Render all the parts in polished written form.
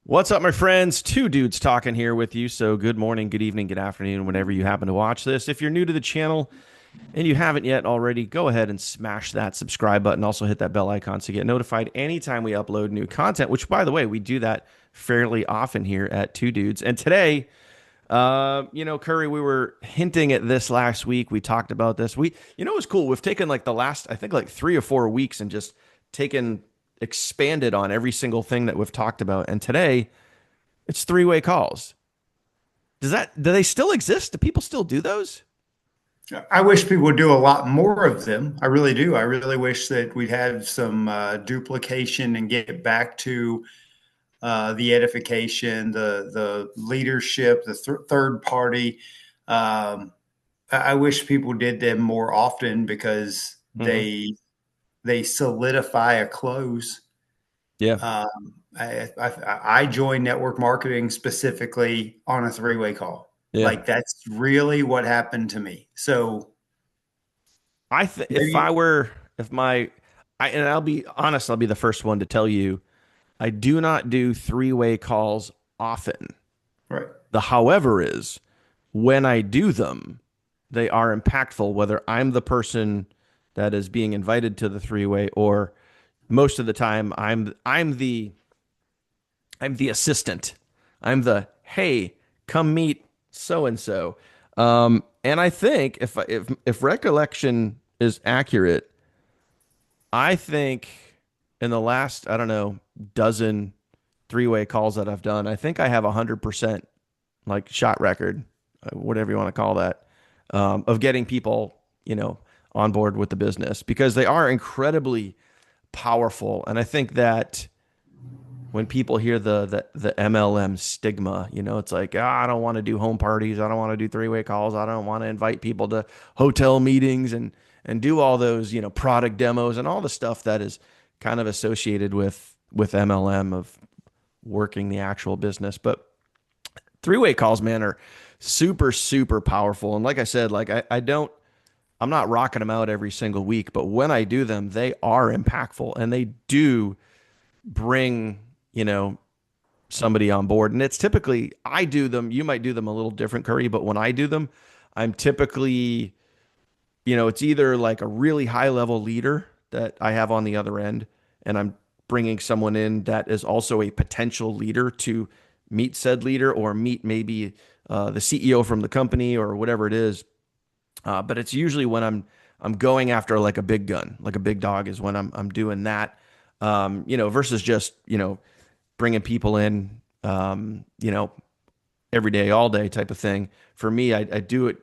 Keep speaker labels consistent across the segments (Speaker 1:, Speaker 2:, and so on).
Speaker 1: What's up, my friends? Two dudes talking here with you. So, good morning, good evening, good afternoon, whenever you happen to watch this. If you're new to the channel and you haven't yet already, go ahead and smash that subscribe button. Also, hit that bell icon to get notified anytime we upload new content, which, by the way, we do that fairly often here at Two Dudes. And today, Curry, we were hinting at this last week. We talked about this. It was cool. We've taken like the last, I think, like 3 or 4 weeks and just taken expanded on every single thing that we've talked about. And today, it's three-way calls. Do they still exist? Do people still do those?
Speaker 2: I wish people would do a lot more of them. I really do. I really wish that we'd have some duplication and get back to the edification, the leadership, the third party. I wish people did them more often because
Speaker 1: Hmm.
Speaker 2: they solidify a close.
Speaker 1: Yeah.
Speaker 2: I joined network marketing specifically on a three-way call.
Speaker 1: Yeah.
Speaker 2: Like that's really what happened to me. So
Speaker 1: If I
Speaker 2: maybe
Speaker 1: were if my and I'll be honest, I'll be the first one to tell you I do not do three-way calls often.
Speaker 2: right.
Speaker 1: The however is when I do them, they are impactful whether I'm the person that is being invited to the three-way or most of the time I'm the assistant. I'm the hey, come meet so and so. And I think if recollection is accurate, I think in the last I don't know dozen three-way calls that I've done, I think I have 100% like shot record, whatever you want to call that, of getting people on board with the business because they are incredibly powerful, and I think that when people hear the MLM stigma, it's like, I don't want to do home parties. I don't want to do three-way calls. I don't want to invite people to hotel meetings and do all those, product demos and all the stuff that is kind of associated with MLM of working the actual business. But three-way calls, man, are super, super powerful. And like I said, like I'm not rocking them out every single week, but when I do them, they are impactful and they do bring, somebody on board. And it's typically, I do them, you might do them a little different, Curry, but when I do them, I'm typically, it's either like a really high level leader that I have on the other end, and I'm bringing someone in that is also a potential leader to meet said leader or meet maybe the CEO from the company or whatever it is. But it's usually when I'm going after like a big gun, like a big dog is when I'm doing that. Versus just bringing people in, every day, all day type of thing. For me, I do it.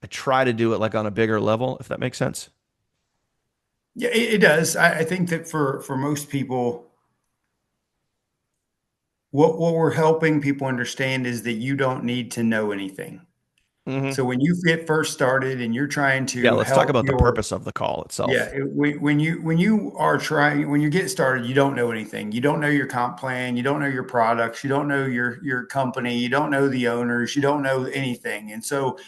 Speaker 1: I try to do it like on a bigger level, if that makes sense.
Speaker 2: Yeah, it does. I think that for most people, what we're helping people understand is that you don't need to know anything.
Speaker 1: Hmm.
Speaker 2: So when you get first started and you're trying
Speaker 1: Yeah,
Speaker 2: to
Speaker 1: let's talk
Speaker 2: help
Speaker 1: about the
Speaker 2: your
Speaker 1: purpose of the call
Speaker 2: yeah,
Speaker 1: itself.
Speaker 2: when you get started, you don't know anything. You don't know your comp plan, you don't know your products, you don't know your company, you don't know the owners, you don't know anything. And so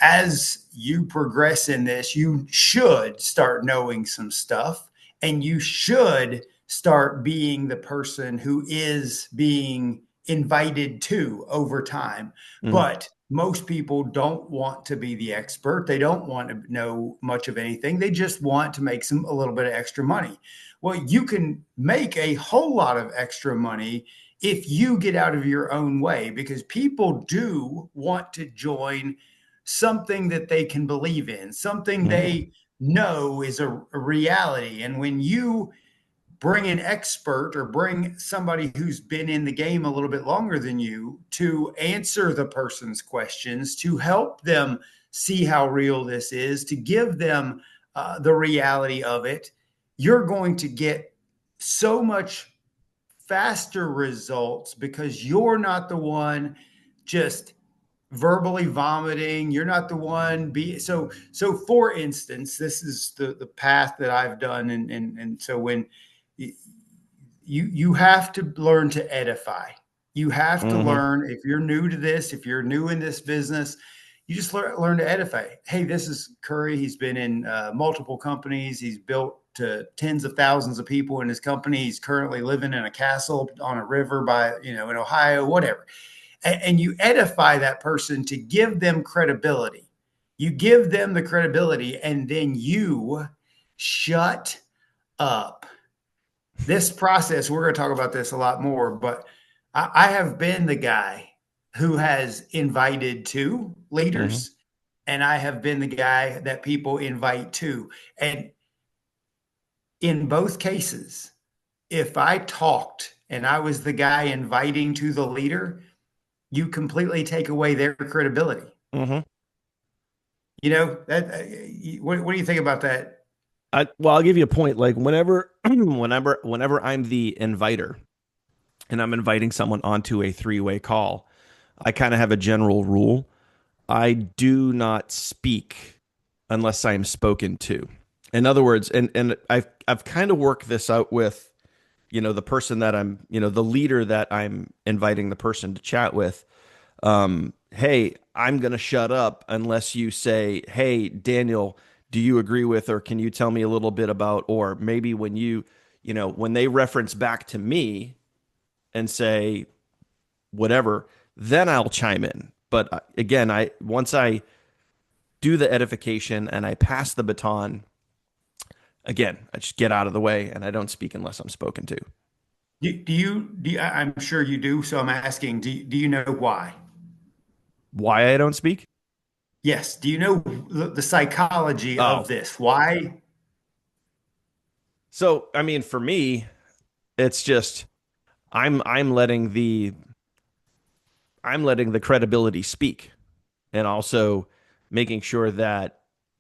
Speaker 2: as you progress in this, you should start knowing some stuff and you should start being the person who is being invited to over time.
Speaker 1: Hmm.
Speaker 2: But most people don't want to be the expert. They don't want to know much of anything. They just want to make a little bit of extra money. Well, you can make a whole lot of extra money if you get out of your own way because people do want to join something that they can believe in, something
Speaker 1: Hmm.
Speaker 2: they know is a reality. And when you bring an expert or bring somebody who's been in the game a little bit longer than you to answer the person's questions, to help them see how real this is, to give them the reality of it, you're going to get so much faster results because you're not the one just verbally vomiting. You're not the one be so for instance, this is the path that I've done. And so when you have to learn to edify. You have to
Speaker 1: Hmm.
Speaker 2: learn if you're new to this, if you're new in this business, you just learn to edify. Hey, this is Curry. He's been in multiple companies. He's built to tens of thousands of people in his company. He's currently living in a castle on a river by, in Ohio, whatever. And you edify that person to give them credibility. You give them the credibility, and then you shut up. This process, we're going to talk about this a lot more, but I have been the guy who has invited to
Speaker 1: Hmm.
Speaker 2: leaders, and I have been the guy that people invite to. And in both cases, if I talked and I was the guy inviting to the leader, you completely take away their credibility.
Speaker 1: Hmm.
Speaker 2: That. What do you think about that?
Speaker 1: Well, I'll give you a point. Like whenever I'm the inviter and I'm inviting someone onto a three-way call, I kind of have a general rule. I do not speak unless I am spoken to. In other words, and I've kind of worked this out with, the person that the leader that I'm inviting the person to chat with. Hey, I'm going to shut up unless you say, hey, Daniel, do you agree with, or can you tell me a little bit about, or maybe when they reference back to me and say whatever, then I'll chime in. But again, once I do the edification and I pass the baton, again, I just get out of the way and I don't speak unless I'm spoken to.
Speaker 2: I'm sure you do. So I'm asking, do you know why?
Speaker 1: Why I don't speak?
Speaker 2: Yes. Do you know the psychology of
Speaker 1: Oh,
Speaker 2: this? Why?
Speaker 1: so I mean, for me, it's just I'm letting the credibility speak, and also making sure that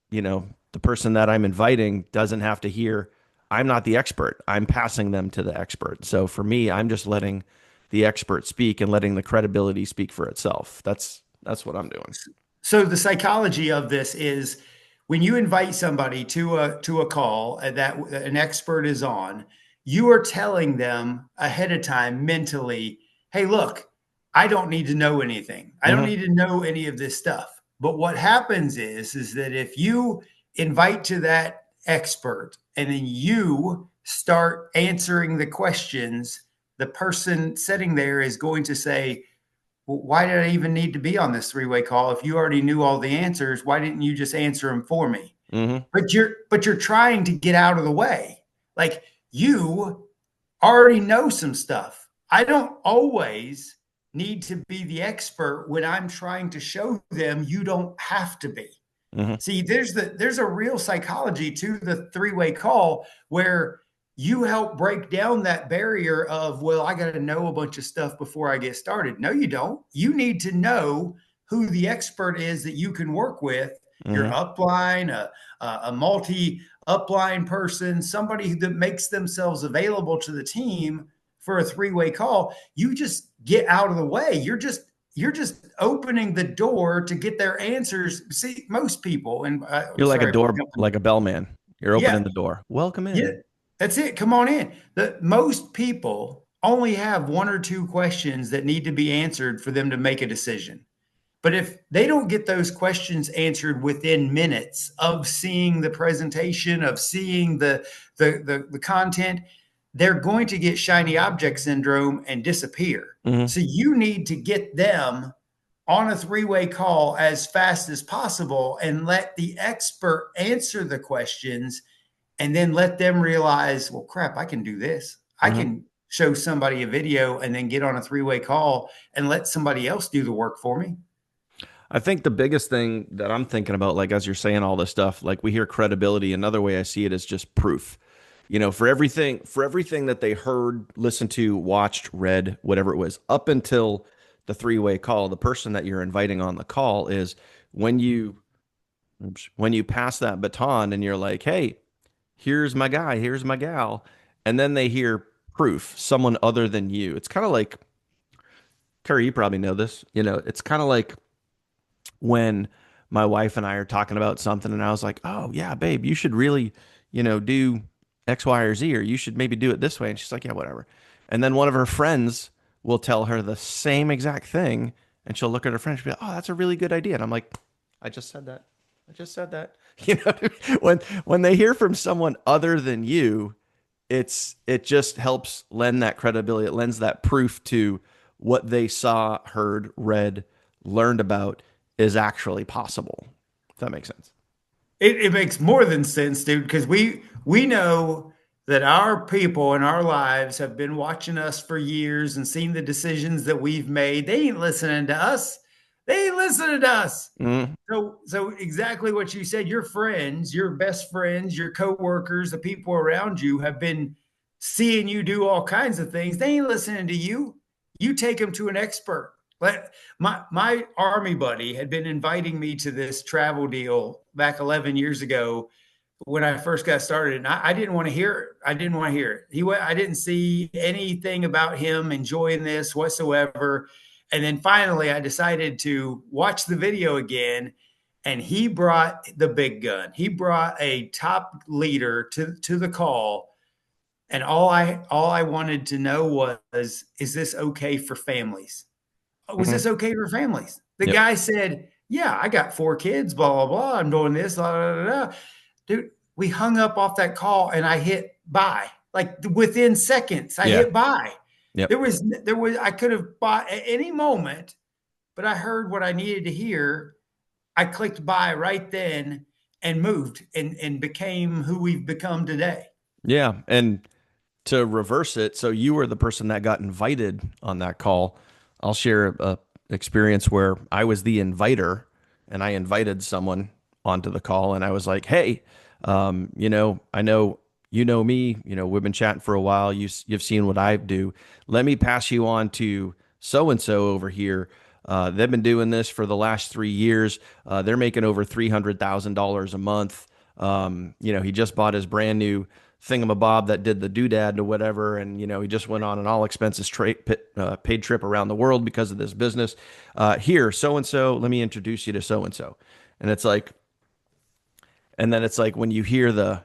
Speaker 1: the person that I'm inviting doesn't have to hear I'm not the expert. I'm passing them to the expert. So for me, I'm just letting the expert speak and letting the credibility speak for itself. That's what I'm doing.
Speaker 2: So the psychology of this is when you invite somebody to a call that an expert is on, you are telling them ahead of time mentally, "Hey, look, I don't need to know anything. I don't
Speaker 1: Hmm.
Speaker 2: need to know any of this stuff." But what happens is that if you invite to that expert and then you start answering the questions, the person sitting there is going to say, well, why did I even need to be on this three-way call? If you already knew all the answers, why didn't you just answer them for me?
Speaker 1: Hmm.
Speaker 2: But you're trying to get out of the way. Like you already know some stuff. I don't always need to be the expert when I'm trying to show them you don't have to be.
Speaker 1: Hmm.
Speaker 2: See, there's a real psychology to the three-way call where you help break down that barrier of, well, I got to know a bunch of stuff before I get started. No, you don't. You need to know who the expert is that you can work with, your
Speaker 1: Hmm.
Speaker 2: upline, a multi upline person, somebody that makes themselves available to the team for a three-way call. You just get out of the way. You're just opening the door to get their answers. See, most people, and
Speaker 1: You're like a
Speaker 2: sorry if I'm
Speaker 1: door,
Speaker 2: jumping.
Speaker 1: like a bellman. You're
Speaker 2: Yeah,
Speaker 1: opening the door. Welcome
Speaker 2: yeah,
Speaker 1: in.
Speaker 2: that's it. Come on in. The most people only have one or two questions that need to be answered for them to make a decision. But if they don't get those questions answered within minutes of seeing the presentation, of seeing the content, they're going to get shiny object syndrome and disappear.
Speaker 1: Hmm.
Speaker 2: So you need to get them on a three-way call as fast as possible and let the expert answer the questions and then let them realize, well, crap, I can do this. I
Speaker 1: Hmm.
Speaker 2: can show somebody a video and then get on a three-way call and let somebody else do the work for me.
Speaker 1: I think the biggest thing that I'm thinking about, like as you're saying all this stuff, like we hear credibility. Another way I see it is just proof. For everything that they heard, listened to, watched, read, whatever it was, up until the three-way call, the person that you're inviting on the call is when you when you pass that baton and you're like, hey, here's my guy, here's my gal, and then they hear proof, someone other than you. It's kind of like, Curry, you probably know this. It's kind of like when my wife and I are talking about something and I was like, "Oh, yeah, babe, you should really, do X, Y, or Z, or you should maybe do it this way." And she's like, "Yeah, whatever." And then one of her friends will tell her the same exact thing and she'll look at her friend and she'll be like, "Oh, that's a really good idea." And I'm like, "I just said that. I just said that." You know, what I mean? When they hear from someone other than you, it just helps lend that credibility. It lends that proof to what they saw, heard, read, learned about is actually possible. If that makes sense.
Speaker 2: It makes more than sense, dude, because we know that our people in our lives have been watching us for years and seen the decisions that we've made. They ain't listening to us. They ain't listening to us.
Speaker 1: Mm,
Speaker 2: So exactly what you said, your friends, your best friends, your coworkers, the people around you have been seeing you do all kinds of things. They ain't listening to you. You take them to an expert. Let my army buddy had been inviting me to this travel deal back 11 years ago when I first got started, and I didn't want to hear it. I didn't want to hear it. I didn't see anything about him enjoying this whatsoever. And then finally, I decided to watch the video again, and he brought the big gun. He brought a top leader to the call, and all I wanted to know was, is this okay for families? Was
Speaker 1: mhm.
Speaker 2: this okay for families? The
Speaker 1: Yep.
Speaker 2: guy said, yeah, I got 4 kids, blah, blah, blah. I'm doing this, blah, blah, blah, blah. Dude, we hung up off that call and I hit buy. Like within seconds, I
Speaker 1: Yeah.
Speaker 2: hit buy.
Speaker 1: Yep.
Speaker 2: I could have bought at any moment, but I heard what I needed to hear. I clicked buy right then and moved and became who we've become today.
Speaker 1: Yeah. And to reverse it, so you were the person that got invited on that call. I'll share a experience where I was the inviter and I invited someone onto the call and I was like, "Hey, I know you know me, we've been chatting for a while. You've seen what I do. Let me pass you on to so and so over here. They've been doing this for the last 3 years. They're making over $300,000 a month. He just bought his brand new thingamabob that did the doodad or whatever, and he just went on an all expenses paid trip around the world because of this business. Here, so and so, let me introduce you to so and so." And it's like, and then it's like when you hear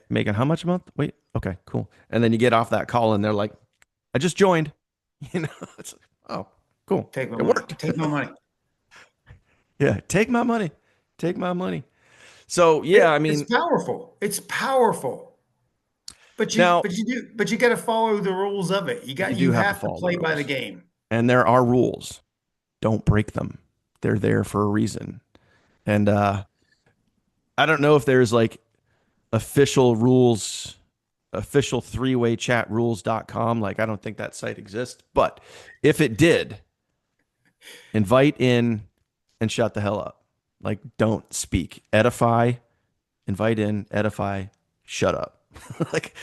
Speaker 1: making how much a month? Wait, okay, cool. And then you get off that call and they're like, "I just joined." You know, it's like, oh, cool,
Speaker 2: Take my
Speaker 1: it
Speaker 2: money.
Speaker 1: worked.
Speaker 2: Take my money.
Speaker 1: Yeah, take my money, take my money. So yeah, I
Speaker 2: It's
Speaker 1: mean,
Speaker 2: powerful. It's powerful.
Speaker 1: now
Speaker 2: But you got to follow the rules of it.
Speaker 1: you
Speaker 2: You
Speaker 1: do have to
Speaker 2: have to
Speaker 1: follow the
Speaker 2: play by the
Speaker 1: rules,
Speaker 2: game.
Speaker 1: and there are rules. Don't break them. They're there for a reason. And I don't know if there's like official rules, official three-way chat rules.com. Like, I don't think that site exists. But if it did, invite in and shut the hell up. Like, don't speak. Edify, invite in, edify, shut up. Like,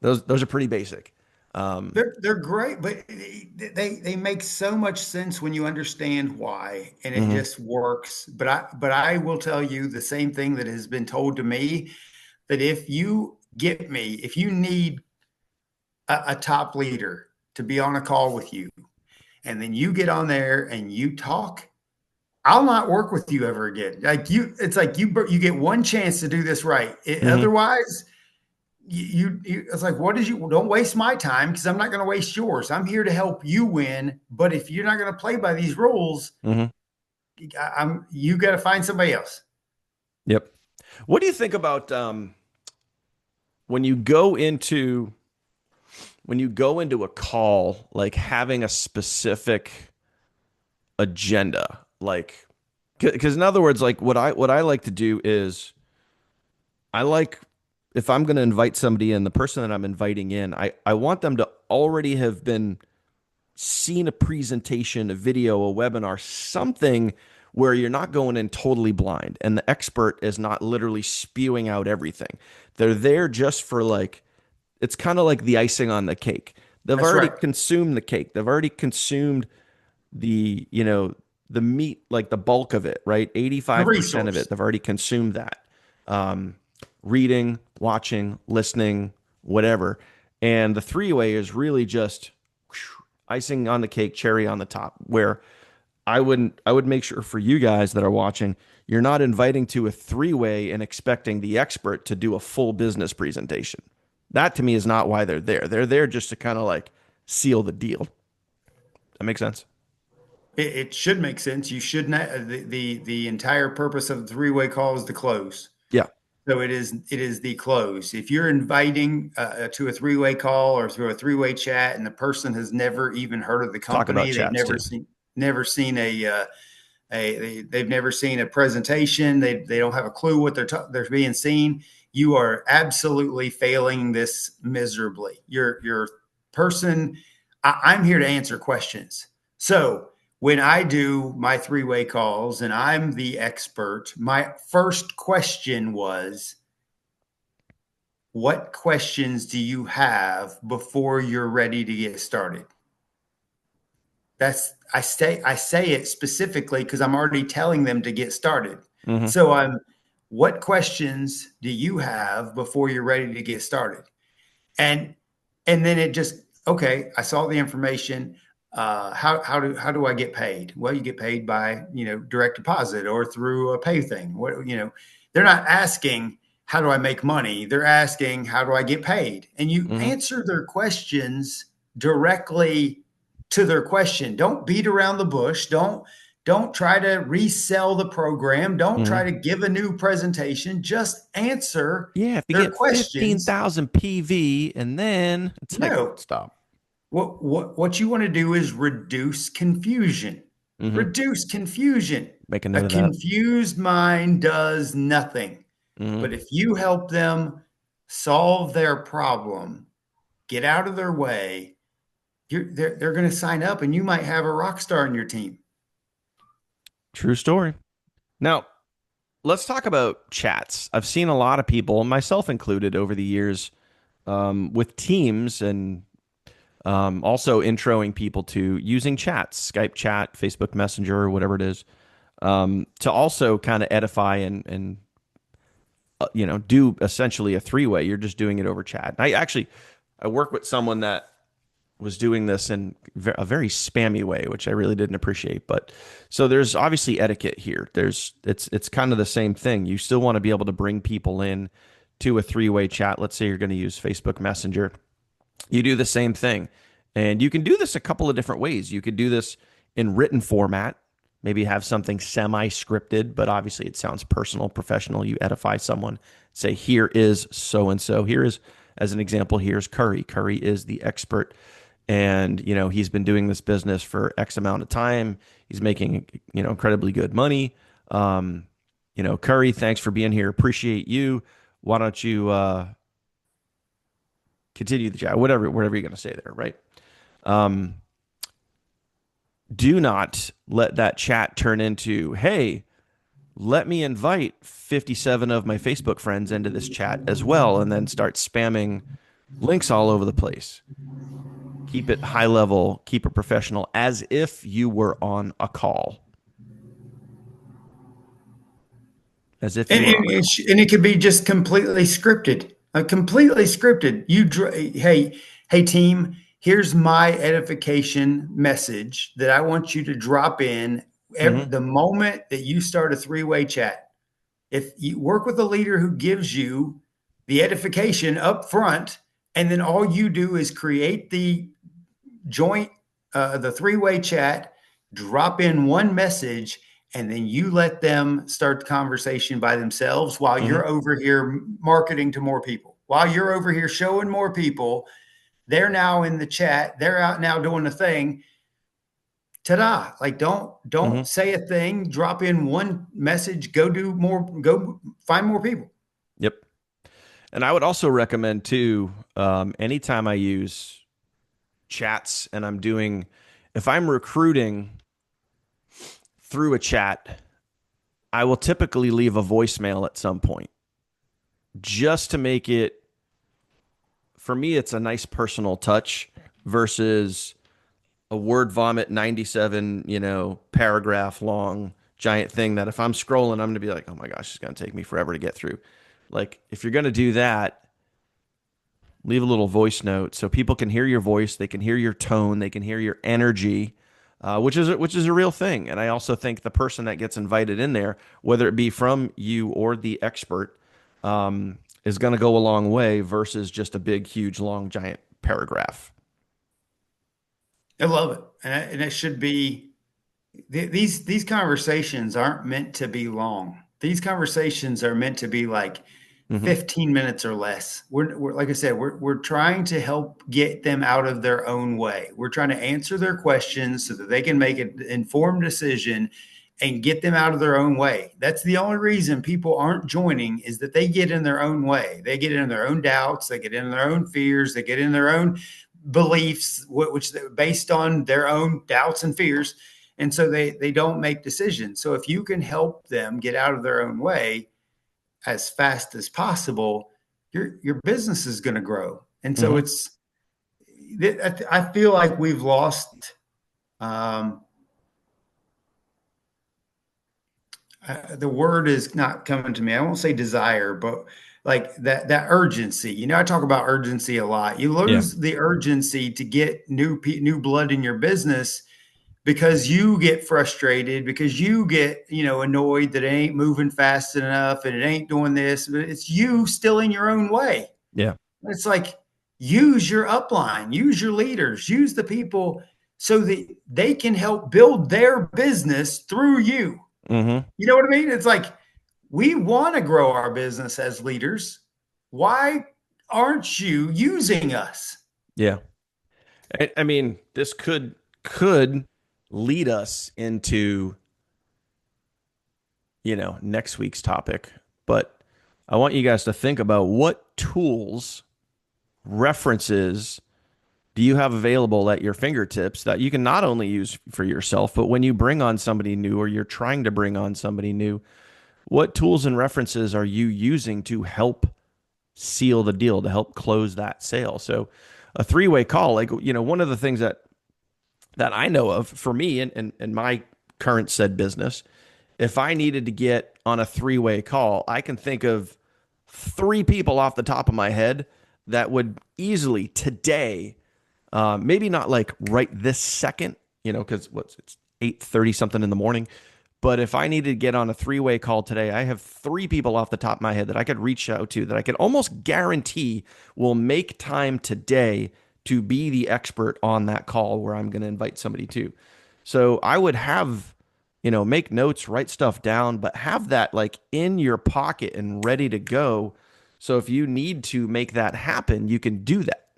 Speaker 1: those are pretty basic.
Speaker 2: They're great, but they make so much sense when you understand why, and it
Speaker 1: Mhm,
Speaker 2: just works. But I will tell you the same thing that has been told to me, that if you need a top leader to be on a call with you, and then you get on there and you talk, I'll not work with you ever again. It's like you get one chance to do this right.
Speaker 1: mhm.
Speaker 2: Otherwise, it's like, what did you? Don't waste my time because I'm not going to waste yours. I'm here to help you win. But if you're not going to play by these rules,
Speaker 1: Mhm.
Speaker 2: you got to find somebody else.
Speaker 1: Yep. What do you think about when you go into when you go into a call, like having a specific agenda, like because in other words, like what I like to do is I like if I'm going to invite somebody in, the person that I'm inviting in, I want them to already have been seen a presentation, a video, a webinar, something where you're not going in totally blind and the expert is not literally spewing out everything. They're there just for like, it's kind of like the icing on the cake. They've
Speaker 2: That's
Speaker 1: already
Speaker 2: right.
Speaker 1: consumed the cake. They've already consumed the meat, like the bulk of it, right?
Speaker 2: The
Speaker 1: 85% of it.
Speaker 2: resource.
Speaker 1: They've already consumed that. Um, Reading, watching, listening, whatever. And the three-way is really just icing on the cake, cherry on the top, where I would make sure for you guys that are watching, you're not inviting to a three-way and expecting the expert to do a full business presentation. That to me is not why they're there. They're there just to kind of like seal the deal. That makes sense.
Speaker 2: It should make sense. You should not, the entire purpose of the three-way call is to close.
Speaker 1: Yeah.
Speaker 2: So it is the close. If you're inviting to a three-way call or through a three-way chat, and the person has never even heard of the
Speaker 1: Talk about
Speaker 2: company, they've
Speaker 1: chats too.
Speaker 2: never seen they've never seen a presentation. They don't have a clue what they're being seen. You are absolutely failing this miserably. Your person. I'm here to answer questions. So when I do my three-way calls and I'm the expert, my first question was, what questions do you have before you're ready to get started? That's I say it specifically because I'm already telling them to get started.
Speaker 1: Hmm.
Speaker 2: So I'm what questions do you have before you're ready to get started? And and then it just okay, I saw the information. How do I get paid? Well, you get paid by direct deposit or through a pay thing. They're not asking how do I make money. They're asking how do I get paid, and you
Speaker 1: Hmm.
Speaker 2: answer their questions directly to their question. Don't beat around the bush. Don't try to resell the program. Don't try
Speaker 1: Hmm.
Speaker 2: to give a new presentation. Just answer
Speaker 1: Yeah, if you
Speaker 2: their
Speaker 1: get
Speaker 2: questions.
Speaker 1: 15,000 PV and then it's like,
Speaker 2: No,
Speaker 1: stop.
Speaker 2: what you want to do is reduce confusion.
Speaker 1: Hmm.
Speaker 2: Reduce confusion.
Speaker 1: Make a
Speaker 2: A
Speaker 1: note of that.
Speaker 2: confused mind does nothing.
Speaker 1: Hmm.
Speaker 2: But if you help them solve their problem, get out of their way, they're going to sign up, and you might have a rock star in your team.
Speaker 1: True story. Now, let's talk about chats. I've seen a lot of people, myself included, over the years, with teams and also introing people to using chats, Skype chat, Facebook Messenger, or whatever it is, to also kind of edify and do essentially a three-way. You're just doing it over chat. I work with someone that was doing this in a very spammy way, which I really didn't appreciate. But so there's obviously etiquette here. It's kind of the same thing. You still want to be able to bring people in to a three-way chat. Let's say you're going to use Facebook Messenger. You do the same thing. And you can do this a couple of different ways. You could do this in written format, maybe have something semi scripted, but obviously it sounds personal, professional. You edify someone, say, here is so and so. Here is, as an example, here's Curry. Curry is the expert. And, he's been doing this business for X amount of time. He's making, incredibly good money. Curry, thanks for being here. Appreciate you. Why don't you continue the chat? Whatever you're going to say there, right? Um, do not let that chat turn into, hey, let me invite 57 of my Facebook friends into this chat as well, and then start spamming links all over the place. Keep it high level, keep it professional, as if you were on a call. As if you
Speaker 2: And,
Speaker 1: were
Speaker 2: and,
Speaker 1: on a
Speaker 2: it,
Speaker 1: call.
Speaker 2: sh- and it could be just completely scripted. Completely scripted. Hey team, here's my edification message that I want you to drop in
Speaker 1: Mm-hmm.
Speaker 2: the moment that you start a three-way chat. If you work with a leader who gives you the edification up front, and then all you do is create joint the three-way chat, drop in one message, and then you let them start the conversation by themselves while
Speaker 1: Mm-hmm.
Speaker 2: you're over here marketing to more people. While you're over here showing more people, they're now in the chat, they're out now doing the thing. Ta-da. Like don't
Speaker 1: Mm-hmm.
Speaker 2: say a thing, drop in one message, go do more, go find more people.
Speaker 1: Yep. And I would also recommend too, anytime I use chats and if I'm recruiting through a chat, I will typically leave a voicemail at some point just to make it, for me, it's a nice personal touch versus a word vomit 97, paragraph long giant thing that if I'm scrolling, I'm going to be like, oh my gosh, it's going to take me forever to get through. Like, if you're going to do that, leave a little voice note so people can hear your voice, they can hear your tone, they can hear your energy, which is a real thing. And I also think the person that gets invited in there, whether it be from you or the expert, is going to go a long way versus just a big, huge, long, giant paragraph.
Speaker 2: I love it. And it should be These conversations aren't meant to be long. These conversations are meant to be like
Speaker 1: Hmm.
Speaker 2: 15 minutes or less. We're like I said, we're trying to help get them out of their own way. We're trying to answer their questions so that they can make an informed decision and get them out of their own way. That's the only reason people aren't joining, is that they get in their own way. They get in their own doubts, they get in their own fears, they get in their own beliefs, which based on their own doubts and fears, and so they don't make decisions. So if you can help them get out of their own way as fast as possible, your business is going to grow. And so
Speaker 1: Hmm.
Speaker 2: it's I feel like we've lost um, the word is not coming to me. I won't say desire, but like that urgency. I talk about urgency a lot. You
Speaker 1: Yeah.
Speaker 2: lose the urgency to get new blood in your business because you get frustrated, because you get annoyed that it ain't moving fast enough and it ain't doing this, but it's you still in your own way.
Speaker 1: Yeah.
Speaker 2: It's like, use your upline, use your leaders, use the people so that they can help build their business through you.
Speaker 1: Hmm.
Speaker 2: You know what I mean? It's like, we want to grow our business as leaders. Why aren't you using us?
Speaker 1: Yeah. I mean, this could lead us into, next week's topic, but I want you guys to think about what tools, references do you have available at your fingertips that you can not only use for yourself, but when you bring on somebody new or you're trying to bring on somebody new, what tools and references are you using to help seal the deal, to help close that sale? So a three-way call, like, one of the things that I know of for me and my current said business, if I needed to get on a three-way call, I can think of three people off the top of my head that would easily today, maybe not like right this second, because it's 8:30 something in the morning. But if I needed to get on a three-way call today, I have three people off the top of my head that I could reach out to that I could almost guarantee will make time today to be the expert on that call where I'm going to invite somebody to. So I would have, make notes, write stuff down, but have that like in your pocket and ready to go. So if you need to make that happen, you can do that.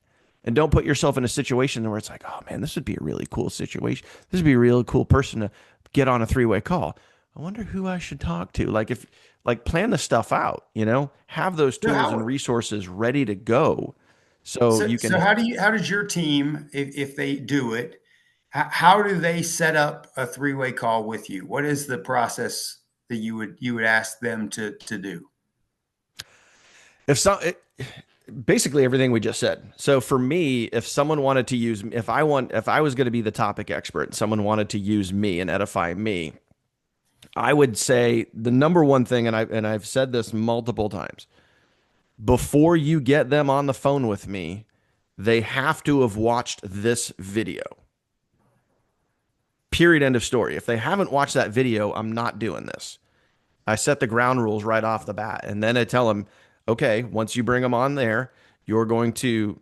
Speaker 1: And don't put yourself in a situation where it's like, oh man, this would be a really cool situation. This would be a really cool person to get on a three-way call. I wonder who I should talk to. Like plan the stuff out, have those
Speaker 2: So
Speaker 1: tools and
Speaker 2: how
Speaker 1: resources ready to go so
Speaker 2: so
Speaker 1: you
Speaker 2: so
Speaker 1: can.
Speaker 2: how does your team, if they do it, how do they set up a three-way call with you? What is the process that you would ask them to do?
Speaker 1: If so, basically everything we just said. So for me, if someone wanted to use, if I was going to be the topic expert, and someone wanted to use me and edify me, I would say the number one thing, and I've said this multiple times, before you get them on the phone with me, they have to have watched this video. Period. End of story. If they haven't watched that video, I'm not doing this. I set the ground rules right off the bat. And then I tell them, okay, once you bring them on there, you're going to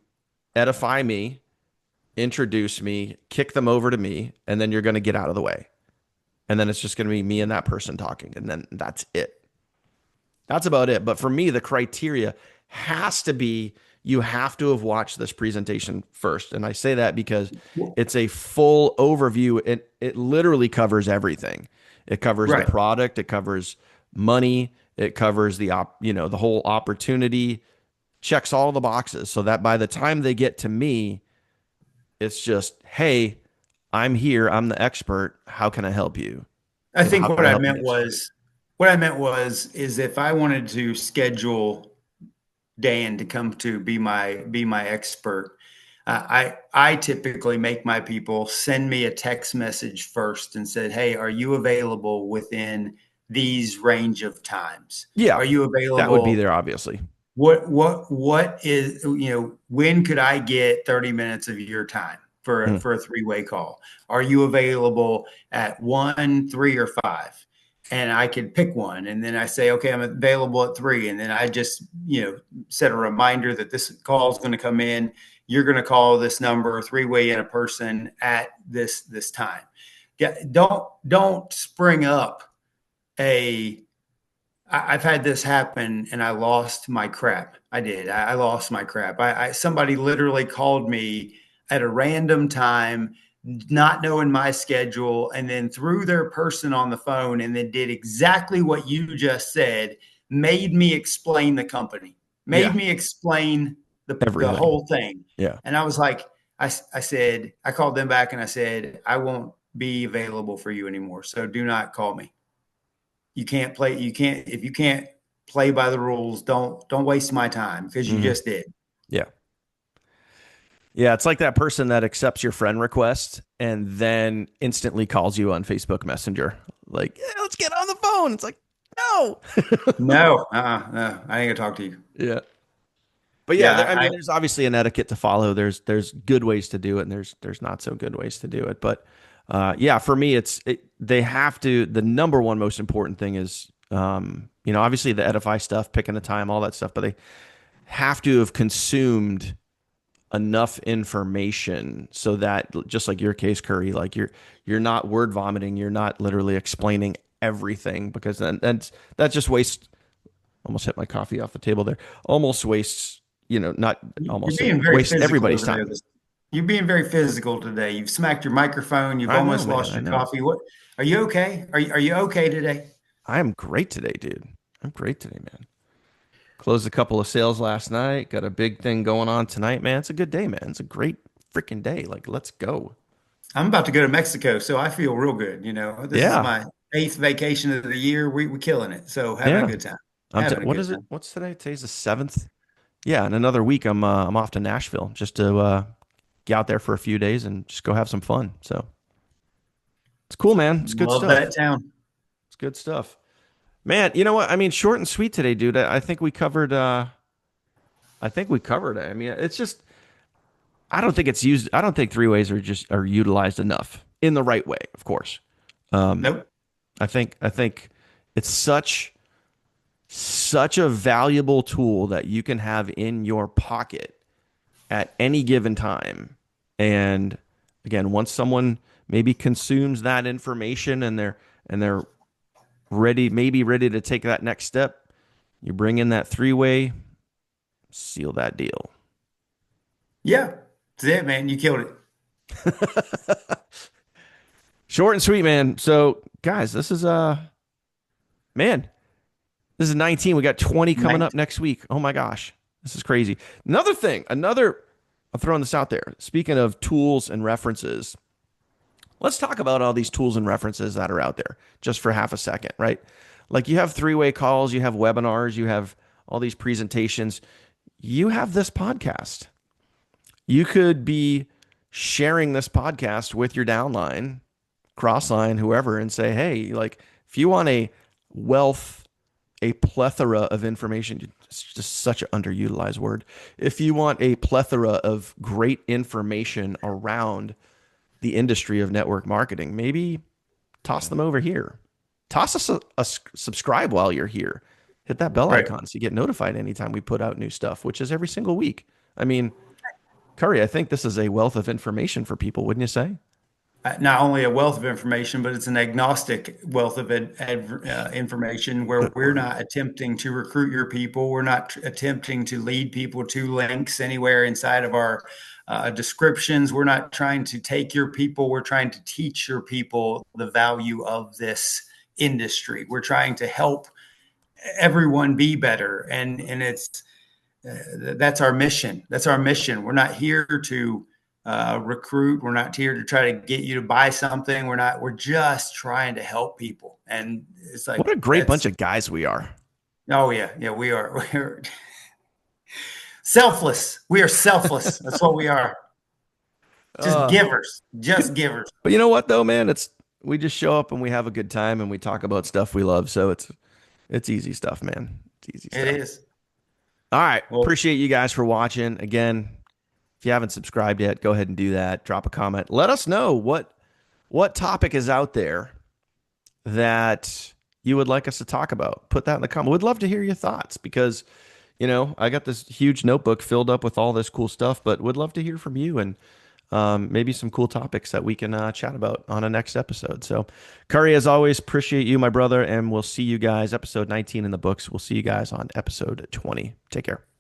Speaker 1: edify me, introduce me, kick them over to me, and then you're going to get out of the way. And then it's just going to be me and that person talking. And then that's it. That's about it. But for me, the criteria has to be you have to have watched this presentation first. And I say that because it's a full overview. It literally covers everything. It covers the
Speaker 2: Right.
Speaker 1: product, it covers money, it covers the whole opportunity, checks all the boxes so that by the time they get to me, it's just, hey, I'm here, I'm the expert. How can I help you?
Speaker 2: I
Speaker 1: How
Speaker 2: think
Speaker 1: can I help you get started?
Speaker 2: what I meant was is if I wanted to schedule Dan to come to be my expert, I typically make my people send me a text message first and said, "Hey, are you available within these range of times?
Speaker 1: Yeah,
Speaker 2: Are you
Speaker 1: that would be
Speaker 2: available?
Speaker 1: there, obviously.
Speaker 2: What is, when could I get 30 minutes of your time for
Speaker 1: Mm,
Speaker 2: for a three-way call? Are you available at 1, 3, or 5?" And I could pick one, and then I say, okay, I'm available at 3, and then I just set a reminder that this call is going to come in. You're going to call this number, three-way in a person at this time. yeah, don't spring up a I've had this happen and I lost my crap. I did. I lost my crap. Somebody literally called me at a random time, not knowing my schedule, and then threw their person on the phone and then did exactly what you just said, made me explain the company, made
Speaker 1: Yeah,
Speaker 2: me explain the
Speaker 1: everything.
Speaker 2: whole thing.
Speaker 1: Yeah.
Speaker 2: And I was like, I said, I called them back and I said, I won't be available for you anymore. So do not call me. You can't play. You can't if you can't play by the rules. Don't waste my time because you
Speaker 1: Hmm.
Speaker 2: just did.
Speaker 1: Yeah. Yeah, it's like that person that accepts your friend request and then instantly calls you on Facebook Messenger. Like, yeah, let's get on the phone. It's like, no.
Speaker 2: No, no, I ain't gonna talk to you.
Speaker 1: Yeah. But yeah,
Speaker 2: Yeah,
Speaker 1: I mean, there's obviously an etiquette to follow. There's good ways to do it, and there's not so good ways to do it. But yeah, for me, they have to. The number one most important thing is, obviously the edify stuff, picking the time, all that stuff. But they have to have consumed enough information so that, just like your case, Curry, like you're not word vomiting, you're not literally explaining everything, because then that just wastes. Almost hit my coffee off the table there. Almost wastes, not
Speaker 2: you're
Speaker 1: almost, it
Speaker 2: being very
Speaker 1: wastes
Speaker 2: physical
Speaker 1: everybody's
Speaker 2: over there.
Speaker 1: time.
Speaker 2: You're being very physical today. You've smacked your microphone. You've
Speaker 1: I know,
Speaker 2: almost
Speaker 1: man.
Speaker 2: lost
Speaker 1: I
Speaker 2: your
Speaker 1: know.
Speaker 2: coffee. What? Are you okay? Are you okay today?
Speaker 1: I am great today, dude. I'm great today, man. Closed a couple of sales last night. Got a big thing going on tonight, man. It's a good day, man. It's a great freaking day. Like, let's go.
Speaker 2: I'm about to go to Mexico, so I feel real good. This is
Speaker 1: Yeah.
Speaker 2: my eighth vacation of the year. We're killing it. So having a
Speaker 1: Yeah.
Speaker 2: good time. Having a
Speaker 1: What
Speaker 2: good
Speaker 1: is it?
Speaker 2: time.
Speaker 1: What's today? Today's the 7th. Yeah, in another week I'm off to Nashville just to get out there for a few days and just go have some fun. So it's cool, man. It's good
Speaker 2: Love that
Speaker 1: stuff.
Speaker 2: town.
Speaker 1: It's good stuff. Man, you know what? I mean, short and sweet today, dude. I think we covered I think we covered it. I mean, it's just I don't think it's used. I don't think three ways are utilized enough in the right way, of course. Um,
Speaker 2: Nope.
Speaker 1: I think it's such a valuable tool that you can have in your pocket at any given time. And again, once someone maybe consumes that information and they're ready to take that next step, you bring in that three-way, seal that deal.
Speaker 2: Yeah. That's it, man. You killed it.
Speaker 1: Short and sweet, man. So, guys, man, this is 19. We got 20 coming up
Speaker 2: Nice.
Speaker 1: next week. Oh my gosh. This is crazy. I'm throwing this out there. Speaking of tools and references, let's talk about all these tools and references that are out there just for half a second, right? Like you have three-way calls, you have webinars, you have all these presentations. You have this podcast. You could be sharing this podcast with your downline, crossline, whoever, and say, hey, like if you want a plethora of information, it's just such an underutilized word. If you want a plethora of great information around the industry of network marketing, maybe toss them over here. Toss us a subscribe while you're here. Hit that bell
Speaker 2: Right.
Speaker 1: icon so you get notified anytime we put out new stuff, which is every single week. I mean, Curry, I think this is a wealth of information for people, wouldn't you say?
Speaker 2: Not only a wealth of information, but it's an agnostic wealth of information where we're not attempting to recruit your people. We're not attempting to lead people to links anywhere inside of our descriptions. We're not trying to take your people. We're trying to teach your people the value of this industry. We're trying to help everyone be better. And it's that's our mission. That's our mission. We're not here to recruit. We're not here to try to get you to buy something. We're not. We're just trying to help people. And it's like
Speaker 1: What a great bunch
Speaker 2: that's.
Speaker 1: of guys we are.
Speaker 2: Oh yeah, yeah. We are. We're selfless. We are selfless. That's what we are. Just
Speaker 1: Uh,
Speaker 2: givers. Just givers.
Speaker 1: but you know what though, man? It's we just show up and we have a good time and we talk about stuff we love. So it's easy stuff, man. It's easy
Speaker 2: It
Speaker 1: stuff.
Speaker 2: is.
Speaker 1: All right.
Speaker 2: Well,
Speaker 1: Appreciate you guys for watching. Again, if you haven't subscribed yet, go ahead and do that. Drop a comment. Let us know what topic is out there that you would like us to talk about. Put that in the comment. We'd love to hear your thoughts because, I got this huge notebook filled up with all this cool stuff, but would love to hear from you. And maybe some cool topics that we can chat about on a next episode. So, Curry, as always, appreciate you, my brother, and we'll see you guys episode 19 in the books. We'll see you guys on episode 20. Take care.